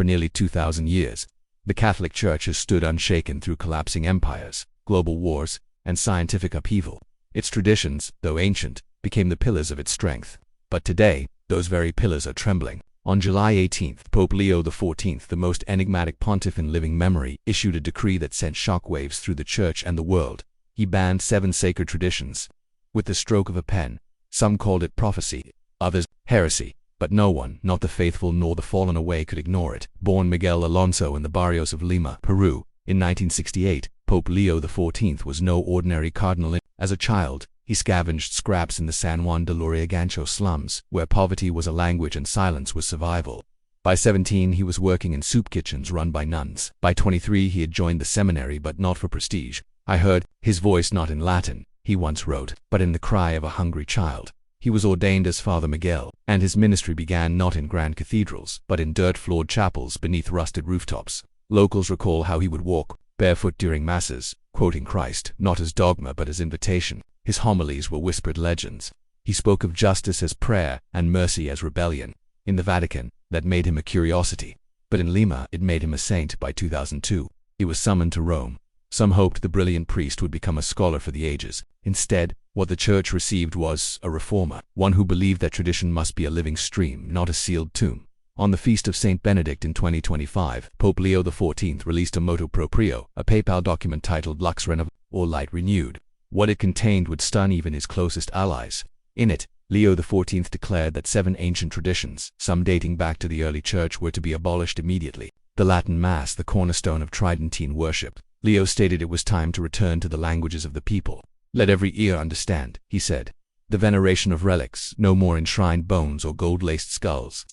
For nearly 2,000 years, the Catholic Church has stood unshaken through collapsing empires, global wars, and scientific upheaval. Its traditions, though ancient, became the pillars of its strength. But today, those very pillars are trembling. On July 18, Pope Leo XIV, the most enigmatic pontiff in living memory, issued a decree that sent shockwaves through the Church and the world. He banned 7 sacred traditions with the stroke of a pen. Some called it prophecy, others heresy. But no one, not the faithful nor the fallen away, could ignore it. Born Miguel Alonso in the barrios of Lima, Peru, in 1968, Pope Leo XIV was no ordinary cardinal. As a child, he scavenged scraps in the San Juan de Lurigancho slums, where poverty was a language and silence was survival. By 17, he was working in soup kitchens run by nuns. By 23, he had joined the seminary, but not for prestige. I heard his voice not in Latin, he once wrote, but in the cry of a hungry child. He was ordained as Father Miguel, and his ministry began not in grand cathedrals, but in dirt-floored chapels beneath rusted rooftops. Locals recall how he would walk barefoot during masses, quoting Christ, not as dogma but as invitation. His homilies were whispered legends. He spoke of justice as prayer and mercy as rebellion. In the Vatican, that made him a curiosity. But in Lima, it made him a saint. By 2002, he was summoned to Rome. Some hoped the brilliant priest would become a scholar for the ages. Instead, what the Church received was a reformer, one who believed that tradition must be a living stream, not a sealed tomb. On the feast of Saint Benedict in 2025, Pope Leo XIV released a motu proprio, a papal document titled Lux Renov, or Light Renewed. What it contained would stun even his closest allies. In it, Leo XIV declared that 7 ancient traditions, some dating back to the early Church, were to be abolished immediately. The Latin Mass, the cornerstone of Tridentine worship. Leo stated it was time to return to the languages of the people. Let every ear understand, he said. The veneration of relics, no more enshrined bones or gold-laced skulls,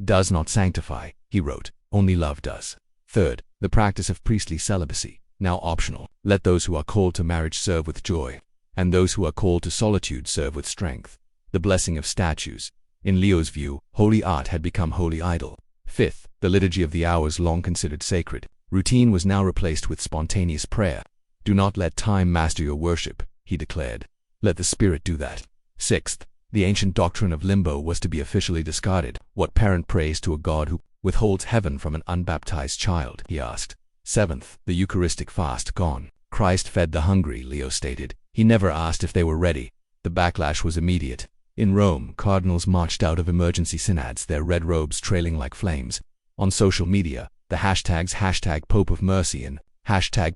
does not sanctify, he wrote. Only love does. Third, the practice of priestly celibacy, now optional. Let those who are called to marriage serve with joy, and those who are called to solitude serve with strength. The blessing of statues. In Leo's view, holy art had become holy idol. Fifth, the liturgy of the hours, long considered sacred. Routine was now replaced with spontaneous prayer. Do not let time master your worship, he declared. Let the Spirit do that. Sixth, the ancient doctrine of limbo was to be officially discarded. What parent prays to a God who withholds heaven from an unbaptized child, he asked. Seventh, the Eucharistic fast gone. Christ fed the hungry, Leo stated. He never asked if they were ready. The backlash was immediate. In Rome, cardinals marched out of emergency synods, their red robes trailing like flames. On social media, the hashtags #Pope of Mercy and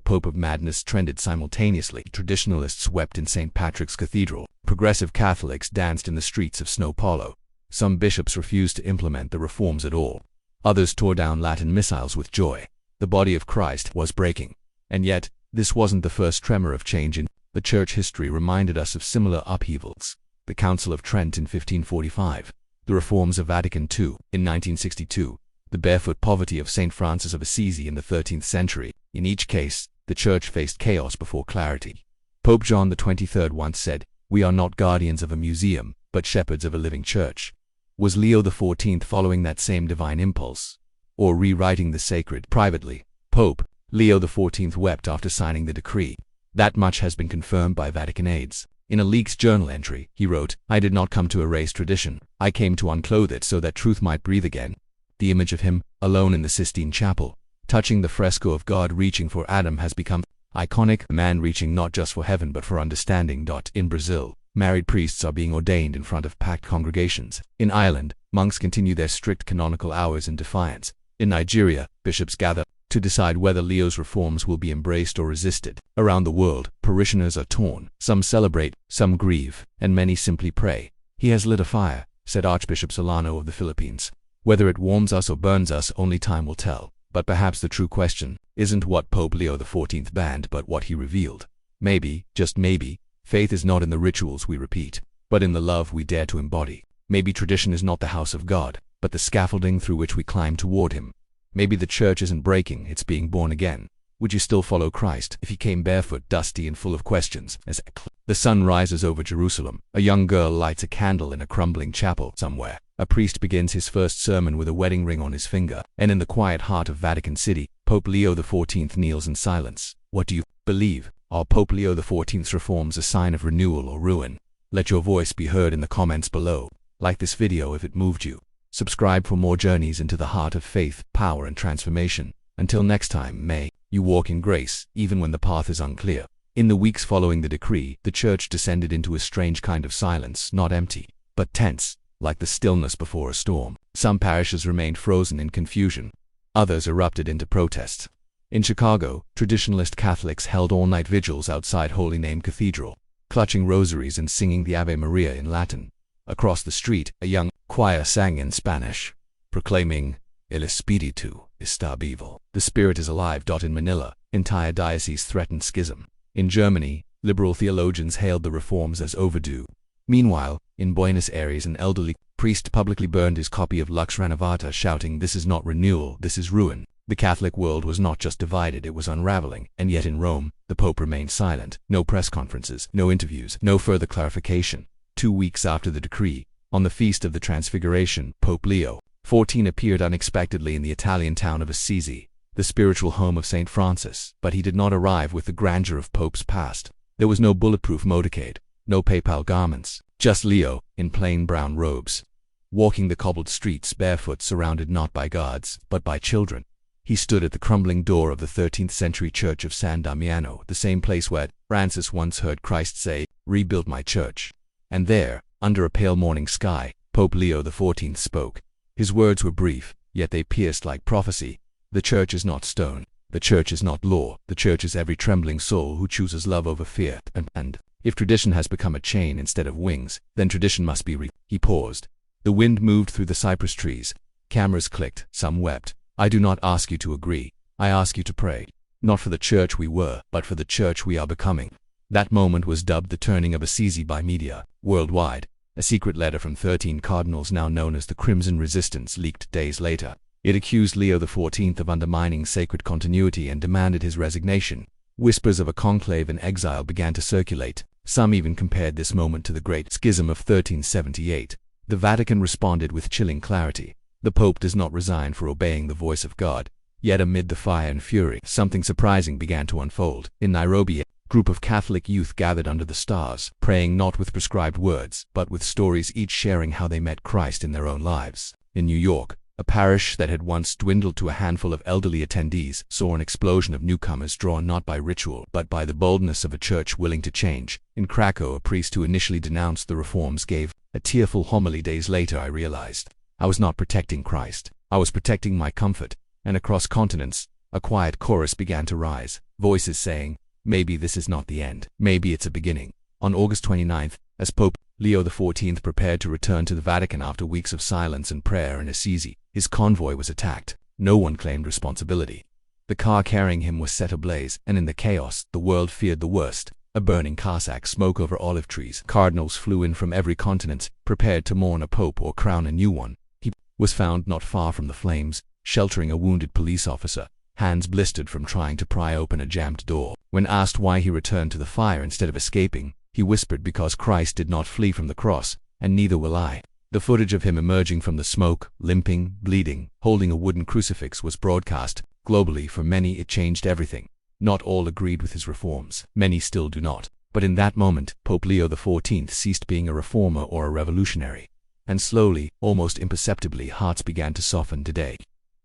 #Pope of Madness trended simultaneously. Traditionalists wept in St. Patrick's Cathedral. Progressive Catholics danced in the streets of São Paulo. Some bishops refused to implement the reforms at all. Others tore down Latin missals with joy. The body of Christ was breaking. And yet, this wasn't the first tremor of change in the Church. History reminded us of similar upheavals. The Council of Trent in 1545. The reforms of Vatican II in 1962. The barefoot poverty of St. Francis of Assisi in the 13th century. In each case, the Church faced chaos before clarity. Pope John XXIII once said, "We are not guardians of a museum, but shepherds of a living church." Was Leo XIV following that same divine impulse, or rewriting the sacred? Privately, Pope Leo XIV wept after signing the decree. That much has been confirmed by Vatican aides. In a leaked journal entry, he wrote, "I did not come to erase tradition. I came to unclothe it so that truth might breathe again." The image of him, alone in the Sistine Chapel, touching the fresco of God reaching for Adam, has become iconic. A man reaching not just for heaven but for understanding. In Brazil, married priests are being ordained in front of packed congregations. In Ireland, monks continue their strict canonical hours in defiance. In Nigeria, bishops gather to decide whether Leo's reforms will be embraced or resisted. Around the world, parishioners are torn. Some celebrate, some grieve, and many simply pray. He has lit a fire, said Archbishop Solano of the Philippines. Whether it warms us or burns us, only time will tell. But perhaps the true question isn't what Pope Leo XIV banned, but what he revealed. Maybe, just maybe, faith is not in the rituals we repeat, but in the love we dare to embody. Maybe tradition is not the house of God, but the scaffolding through which we climb toward him. Maybe the Church isn't breaking, it's being born again. Would you still follow Christ if he came barefoot, dusty, and full of questions? As the sun rises over Jerusalem, a young girl lights a candle in a crumbling chapel somewhere. A priest begins his first sermon with a wedding ring on his finger. And in the quiet heart of Vatican City, Pope Leo XIV kneels in silence. What do you believe? Are Pope Leo XIV's reforms a sign of renewal or ruin? Let your voice be heard in the comments below. Like this video if it moved you. Subscribe for more journeys into the heart of faith, power, and transformation. Until next time, may you walk in grace, even when the path is unclear. In the weeks following the decree, the church descended into a strange kind of silence, not empty, but tense, like the stillness before a storm. Some parishes remained frozen in confusion. Others erupted into protests. In Chicago, traditionalist Catholics held all-night vigils outside Holy Name Cathedral, clutching rosaries and singing the Ave Maria in Latin. Across the street, a young choir sang in Spanish, proclaiming, El Espíritu está vivo. The Spirit is alive. In Manila, entire dioceses threatened schism. In Germany, liberal theologians hailed the reforms as overdue. Meanwhile, in Buenos Aires, an elderly priest publicly burned his copy of Lux Renovata, shouting, "This is not renewal, this is ruin." The Catholic world was not just divided, it was unraveling. And yet in Rome, the Pope remained silent. No press conferences, no interviews, no further clarification. 2 weeks after the decree, on the Feast of the Transfiguration, Pope Leo XIV appeared unexpectedly in the Italian town of Assisi, the spiritual home of St. Francis. But he did not arrive with the grandeur of popes past. There was no bulletproof motorcade, no papal garments, just Leo, in plain brown robes, walking the cobbled streets barefoot, surrounded not by guards, but by children. He stood at the crumbling door of the 13th-century church of San Damiano, the same place where Francis once heard Christ say, "Rebuild my church." And there, under a pale morning sky, Pope Leo XIV spoke. His words were brief, yet they pierced like prophecy. The church is not stone. The church is not law. The church is every trembling soul who chooses love over fear. And if tradition has become a chain instead of wings, then tradition must be He paused. The wind moved through the cypress trees. Cameras clicked. Some wept. I do not ask you to agree. I ask you to pray. Not for the church we were, but for the church we are becoming. That moment was dubbed the turning of Assisi by media worldwide. A secret letter from 13 cardinals, now known as the Crimson Resistance, leaked days later. It accused Leo XIV of undermining sacred continuity and demanded his resignation. Whispers of a conclave in exile began to circulate. Some even compared this moment to the Great Schism of 1378. The Vatican responded with chilling clarity. The Pope does not resign for obeying the voice of God. Yet amid the fire and fury, something surprising began to unfold. In Nairobi, a group of Catholic youth gathered under the stars, praying not with prescribed words, but with stories, each sharing how they met Christ in their own lives. In New York, a parish that had once dwindled to a handful of elderly attendees saw an explosion of newcomers drawn not by ritual, but by the boldness of a church willing to change. In Krakow, a priest who initially denounced the reforms gave a tearful homily. Days later, I realized I was not protecting Christ. I was protecting my comfort. And across continents, a quiet chorus began to rise, voices saying, maybe this is not the end. Maybe it's a beginning. On August 29th, as Pope Leo XIV prepared to return to the Vatican after weeks of silence and prayer in Assisi, his convoy was attacked. No one claimed responsibility. The car carrying him was set ablaze, and in the chaos, the world feared the worst. A burning Cossack, smoke over olive trees. Cardinals flew in from every continent, prepared to mourn a pope or crown a new one. He was found not far from the flames, sheltering a wounded police officer, hands blistered from trying to pry open a jammed door. When asked why he returned to the fire instead of escaping, he whispered, because Christ did not flee from the cross, and neither will I. The footage of him emerging from the smoke, limping, bleeding, holding a wooden crucifix was broadcast. Globally, for many it changed everything. Not all agreed with his reforms. Many still do not. But in that moment, Pope Leo XIV ceased being a reformer or a revolutionary. And slowly, almost imperceptibly, hearts began to soften. Today,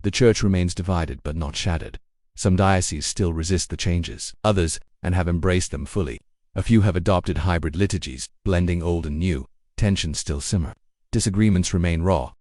the church remains divided but not shattered. Some dioceses still resist the changes. Others, and have embraced them fully. A few have adopted hybrid liturgies, blending old and new. Tensions still simmer. Disagreements remain raw.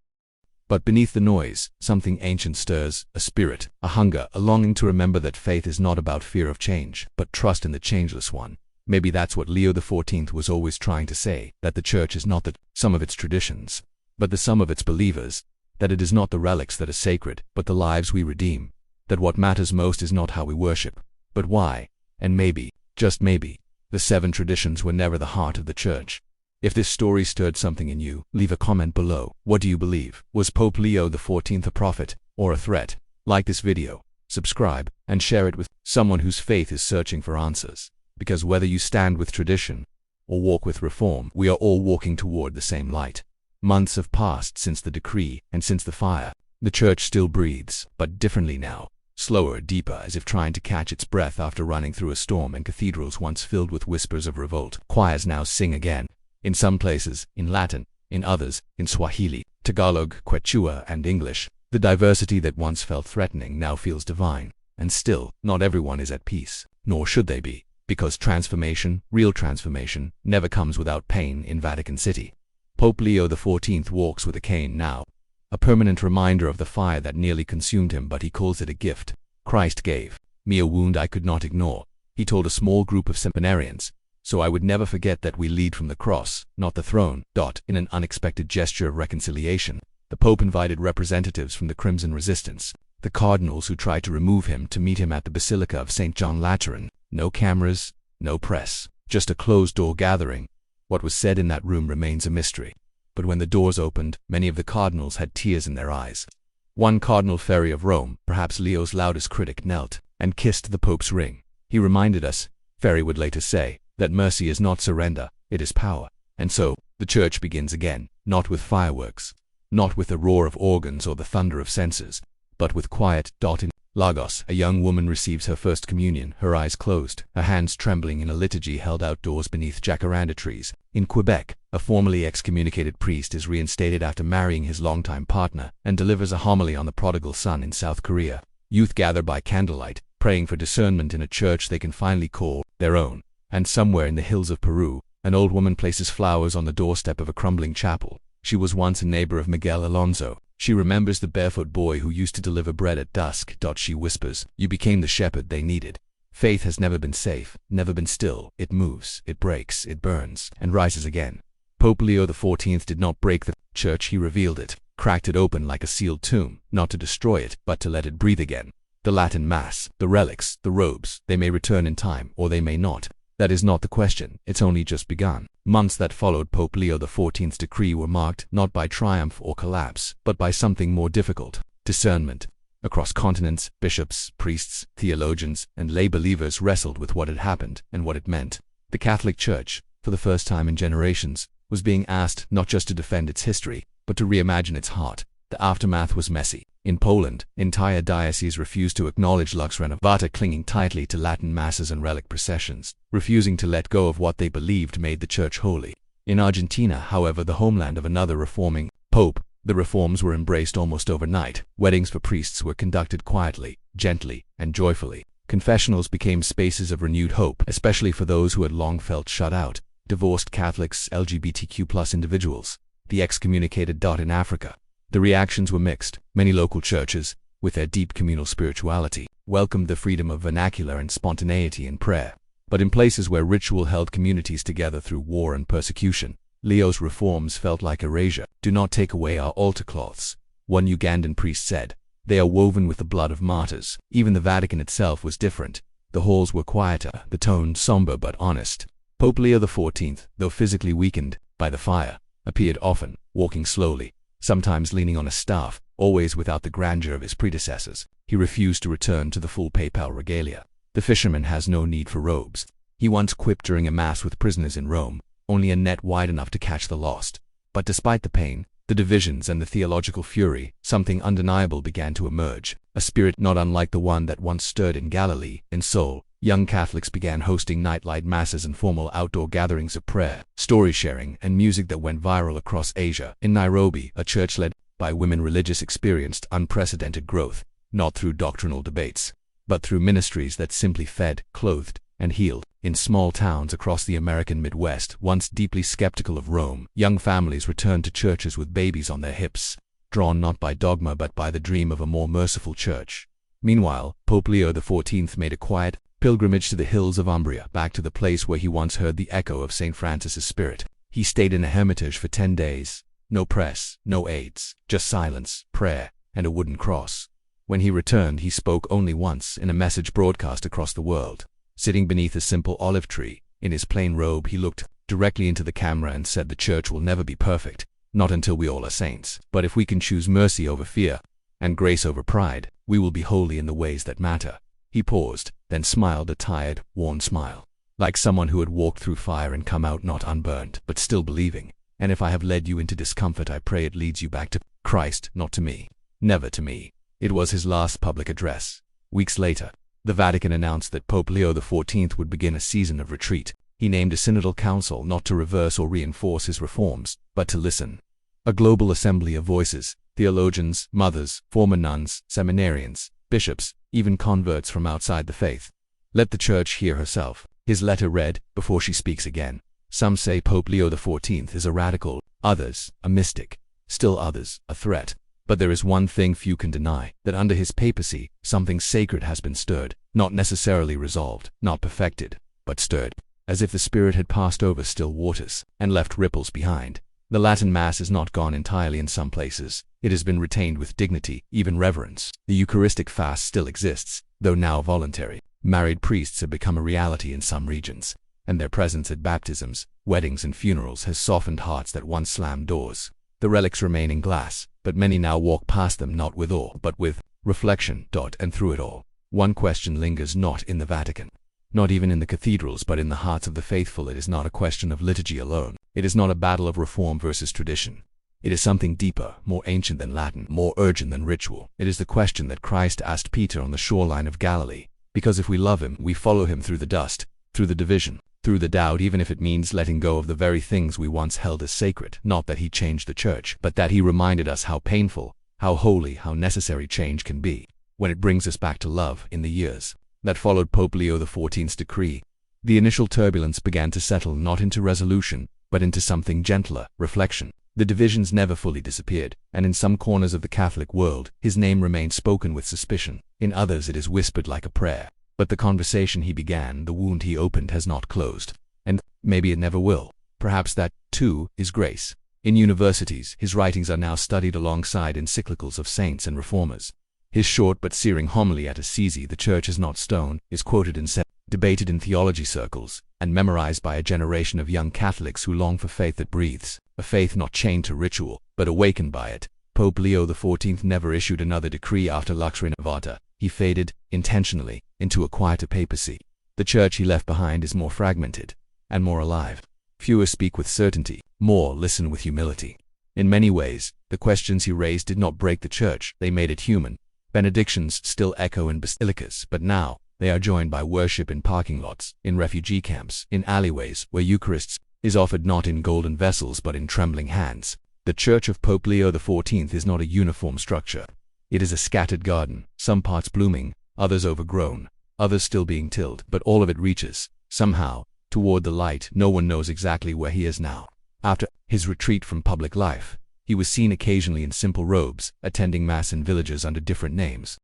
But beneath the noise, something ancient stirs, a spirit, a hunger, a longing to remember that faith is not about fear of change, but trust in the changeless one. Maybe that's what Leo XIV was always trying to say, that the church is not the sum of its traditions, but the sum of its believers, that it is not the relics that are sacred, but the lives we redeem, that what matters most is not how we worship, but why. And maybe, just maybe, the 7 traditions were never the heart of the church. If this story stirred something in you, leave a comment below. What do you believe? Was Pope Leo XIV a prophet or a threat? Like this video, subscribe, and share it with someone whose faith is searching for answers. Because whether you stand with tradition or walk with reform, we are all walking toward the same light. Months have passed since the decree and since the fire. The church still breathes, but differently now. Slower, deeper, as if trying to catch its breath after running through a storm. And cathedrals once filled with whispers of revolt, choirs now sing again. In some places, in Latin, in others, in Swahili. Tagalog, Quechua, and English. The diversity that once felt threatening now feels divine. And still, not everyone is at peace, nor should they be, because transformation, real transformation, never comes without pain in Vatican City. Pope Leo XIV walks with a cane now, a permanent reminder of the fire that nearly consumed him, but he calls it a gift. Christ gave me a wound I could not ignore, he told a small group of seminarians, so I would never forget that we lead from the cross, not the throne. In an unexpected gesture of reconciliation, the Pope invited representatives from the Crimson Resistance, the cardinals who tried to remove him, to meet him at the Basilica of St. John Lateran. No cameras, no press, just a closed-door gathering. What was said in that room remains a mystery. But when the doors opened, many of the cardinals had tears in their eyes. One Cardinal Ferry of Rome, perhaps Leo's loudest critic, knelt and kissed the Pope's ring. He reminded us, Ferry would later say, that mercy is not surrender, it is power. And so, the Church begins again, not with fireworks, not with the roar of organs or the thunder of censers, but with quiet. In Lagos, a young woman receives her first communion, her eyes closed, her hands trembling in a liturgy held outdoors beneath jacaranda trees. In Quebec, a formerly excommunicated priest is reinstated after marrying his longtime partner and delivers a homily on the prodigal son. In South Korea, youth gather by candlelight, praying for discernment in a church they can finally call their own. And somewhere in the hills of Peru, an old woman places flowers on the doorstep of a crumbling chapel. She was once a neighbor of Miguel Alonso. She remembers the barefoot boy who used to deliver bread at dusk. She whispers, "You became the shepherd they needed." Faith has never been safe, never been still. It moves, it breaks, it burns, and rises again. Pope Leo XIV did not break the Church, he revealed it, cracked it open like a sealed tomb, not to destroy it, but to let it breathe again. The Latin Mass, the relics, the robes, they may return in time, or they may not. That is not the question, it's only just begun. Months that followed Pope Leo XIV's decree were marked not by triumph or collapse, but by something more difficult: discernment. Across continents, bishops, priests, theologians, and lay believers wrestled with what had happened and what it meant. The Catholic Church, for the first time in generations, was being asked not just to defend its history, but to reimagine its heart. The aftermath was messy. In Poland, entire dioceses refused to acknowledge Lux Renovata, clinging tightly to Latin masses and relic processions, refusing to let go of what they believed made the Church holy. In Argentina, however, the homeland of another reforming pope, the reforms were embraced almost overnight. Weddings for priests were conducted quietly, gently, and joyfully. Confessionals became spaces of renewed hope, especially for those who had long felt shut out: divorced Catholics, LGBTQ+ individuals, the excommunicated. In Africa, the reactions were mixed. Many local churches, with their deep communal spirituality, welcomed the freedom of vernacular and spontaneity in prayer. But in places where ritual held communities together through war and persecution, Leo's reforms felt like erasure. "Do not take away our altar cloths," one Ugandan priest said. "They are woven with the blood of martyrs." Even the Vatican itself was different. The halls were quieter, the tone somber but honest. Pope Leo XIV, though physically weakened by the fire, appeared often, walking slowly, sometimes leaning on a staff, always without the grandeur of his predecessors. He refused to return to the full papal regalia. "The fisherman has no need for robes," he once quipped during a mass with prisoners in Rome, "only a net wide enough to catch the lost." But despite the pain, the divisions, and the theological fury, something undeniable began to emerge, a spirit not unlike the one that once stirred in Galilee. In Seoul, young Catholics began hosting nightlight masses and formal outdoor gatherings of prayer, story sharing, and music that went viral across Asia. In Nairobi, a church led by women religious experienced unprecedented growth, not through doctrinal debates, but through ministries that simply fed, clothed, and healed. In small towns across the American Midwest, once deeply skeptical of Rome, young families returned to churches with babies on their hips, drawn not by dogma but by the dream of a more merciful church. Meanwhile, Pope Leo XIV made a quiet pilgrimage to the hills of Umbria, back to the place where he once heard the echo of St. Francis's spirit. He stayed in a hermitage for 10 days. No press, no aids, just silence, prayer, and a wooden cross. When he returned, he spoke only once, in a message broadcast across the world. Sitting beneath a simple olive tree, in his plain robe, he looked directly into the camera and said, "The Church will never be perfect, not until we all are saints. But if we can choose mercy over fear, and grace over pride, we will be holy in the ways that matter." He paused, then smiled, a tired, worn smile, like someone who had walked through fire and come out not unburned, but still believing. "And if I have led you into discomfort, I pray it leads you back to Christ, not to me. Never to me." It was his last public address. Weeks later, the Vatican announced that Pope Leo XIV would begin a season of retreat. He named a synodal council, not to reverse or reinforce his reforms, but to listen. A global assembly of voices, theologians, mothers, former nuns, seminarians, bishops, even converts from outside the faith. Let the Church hear herself. His letter read, before she speaks again. Some say Pope Leo XIV is a radical, others, a mystic, still others, a threat. But there is one thing few can deny, that under his papacy, something sacred has been stirred, not necessarily resolved, not perfected, but stirred, as if the Spirit had passed over still waters, and left ripples behind. The Latin Mass is not gone entirely in some places. It has been retained with dignity, even reverence. The Eucharistic fast still exists, though now voluntary. Married priests have become a reality in some regions, and their presence at baptisms, weddings and funerals has softened hearts that once slammed doors. The relics remain in glass, but many now walk past them not with awe, but with reflection. And through it all, one question lingers: not in the Vatican, not even in the cathedrals, but in the hearts of the faithful. It is not a question of liturgy alone. It is not a battle of reform versus tradition. It is something deeper, more ancient than Latin, more urgent than ritual. It is the question that Christ asked Peter on the shoreline of Galilee, because if we love him, we follow him through the dust, through the division, through the doubt, even if it means letting go of the very things we once held as sacred. Not that he changed the Church, but that he reminded us how painful, how holy, how necessary change can be, when it brings us back to love. In the years that followed Pope Leo XIV's decree, the initial turbulence began to settle not into resolution, but into something gentler, reflection. The divisions never fully disappeared, and in some corners of the Catholic world, his name remained spoken with suspicion. In others it is whispered like a prayer. But the conversation he began, the wound he opened, has not closed. And maybe it never will. Perhaps that, too, is grace. In universities, his writings are now studied alongside encyclicals of saints and reformers. His short but searing homily at Assisi, "The Church is not stone," is quoted and debated in theology circles, and memorized by a generation of young Catholics who long for faith that breathes, a faith not chained to ritual, but awakened by it. Pope Leo XIV never issued another decree after Lux Renovata. He faded, intentionally, into a quieter papacy. The Church he left behind is more fragmented, and more alive. Fewer speak with certainty, more listen with humility. In many ways, the questions he raised did not break the Church, they made it human. Benedictions still echo in basilicas, but now they are joined by worship in parking lots, in refugee camps, in alleyways, where Eucharist is offered not in golden vessels but in trembling hands. The Church of Pope Leo XIV is not a uniform structure. It is a scattered garden, some parts blooming, others overgrown, others still being tilled, but all of it reaches, somehow, toward the light. No one knows exactly where he is now. After his retreat from public life, he was seen occasionally in simple robes, attending Mass in villages under different names.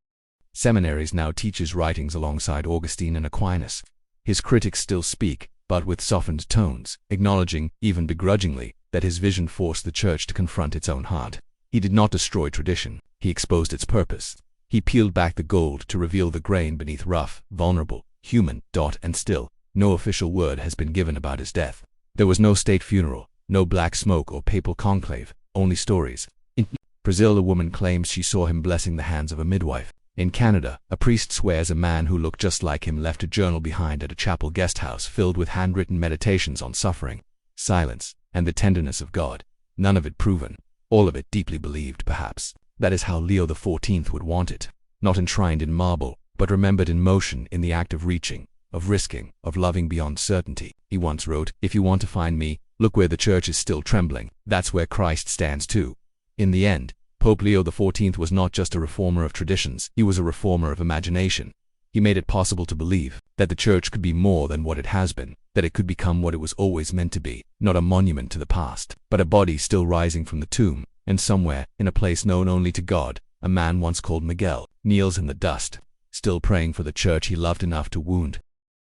Seminaries now teach his writings alongside Augustine and Aquinas. His critics still speak, but with softened tones, acknowledging, even begrudgingly, that his vision forced the Church to confront its own heart. He did not destroy tradition. He exposed its purpose. He peeled back the gold to reveal the grain beneath rough, vulnerable, human. And still, no official word has been given about his death. There was no state funeral, no black smoke or papal conclave, only stories. In Brazil, a woman claims she saw him blessing the hands of a midwife. In Canada, a priest swears a man who looked just like him left a journal behind at a chapel guest house filled with handwritten meditations on suffering, silence, and the tenderness of God. None of it proven, all of it deeply believed, perhaps. That is how Leo XIV would want it. Not enshrined in marble, but remembered in motion, in the act of reaching, of risking, of loving beyond certainty. He once wrote, "If you want to find me, look where the Church is still trembling. That's where Christ stands too." In the end, Pope Leo XIV was not just a reformer of traditions, he was a reformer of imagination. He made it possible to believe that the Church could be more than what it has been, that it could become what it was always meant to be, not a monument to the past, but a body still rising from the tomb. And somewhere, in a place known only to God, a man once called Miguel kneels in the dust, still praying for the Church he loved enough to wound.